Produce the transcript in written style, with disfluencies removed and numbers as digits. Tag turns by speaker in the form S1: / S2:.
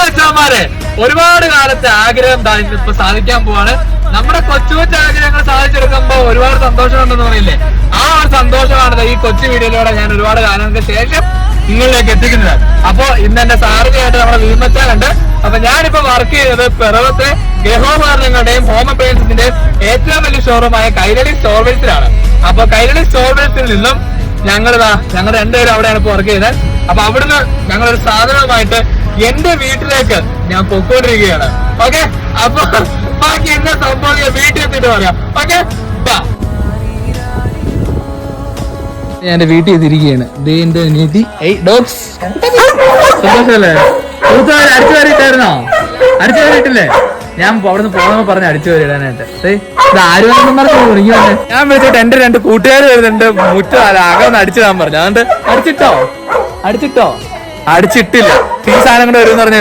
S1: അച്ഛന്മാരെ ഒരുപാട് കാലത്തെ ആഗ്രഹം ഇപ്പൊ സാധിക്കാൻ പോവാണ്. നമ്മുടെ കൊച്ചു കൊച്ചു ആഗ്രഹങ്ങൾ സാധിച്ചെടുക്കുമ്പോ ഒരുപാട് സന്തോഷമുണ്ടെന്ന് പറയില്ലേ, ആ ഒരു സന്തോഷമാണ് ഈ കൊച്ചു വീഡിയോയിലൂടെ ഞാൻ ഒരുപാട് കാലങ്ങൾക്ക് ശേഷം നിങ്ങളിലേക്ക് എത്തിക്കുന്നത്. അപ്പൊ ഇന്ന് എന്റെ സാറിനായിട്ട് നമ്മുടെ വീമച്ചാലുണ്ട്. അപ്പൊ ഞാനിപ്പോ വർക്ക് ചെയ്യുന്നത് പിറവത്തെ ഗൃഹോപകരണങ്ങളുടെയും ഹോം അപ്ലയൻസിന്റെയും ഏറ്റവും വലിയ ഷോറൂമായ കൈരളി സ്റ്റോർവേഴ്സിലാണ്. അപ്പൊ കൈരളി സ്റ്റോർവേഴ്സിൽ നിന്നും ഞങ്ങൾ രണ്ടുപേരും അവിടെയാണ് ഇപ്പൊ വർക്ക് ചെയ്യുന്നത്. അപ്പൊ അവിടുന്ന് ഞങ്ങളൊരു സാധനവുമായിട്ട് എന്റെ വീട്ടിലേക്ക് ഞാൻ പൊക്കോണ്ടിരിക്കുകയാണ്. ഓക്കെ, അപ്പൊ ബാക്കി എന്നെ സംഭവം വീട്ടിൽ എത്തിയിട്ട് പറയാം. ഓക്കെ, ഞാൻ എന്റെ വീട്ടിൽ എത്തിയിരിക്കുകയാണ്. സന്തോഷമല്ലേ? അടിച്ചു വരിട്ടായിരുന്നോ? അടിച്ചു വരിട്ടില്ലേ? ഞാൻ അവിടുന്ന് പോകണമെന്ന് പറഞ്ഞ് അടിച്ചു വരിടാനായിട്ട്. ഇത് ആരും പറഞ്ഞു തുടങ്ങി. ഞാൻ വിളിച്ചിട്ട് എന്റെ 2 കൂട്ടുകാർ വരുന്നുണ്ട്. മുറ്റം അകം അടിച്ചിടാൻ പറഞ്ഞു. അതുകൊണ്ട് അടിച്ചിട്ടോ? അടിച്ചിട്ടില്ല. ഈ സാധനം കൊണ്ട് വരുമെന്ന് പറഞ്ഞ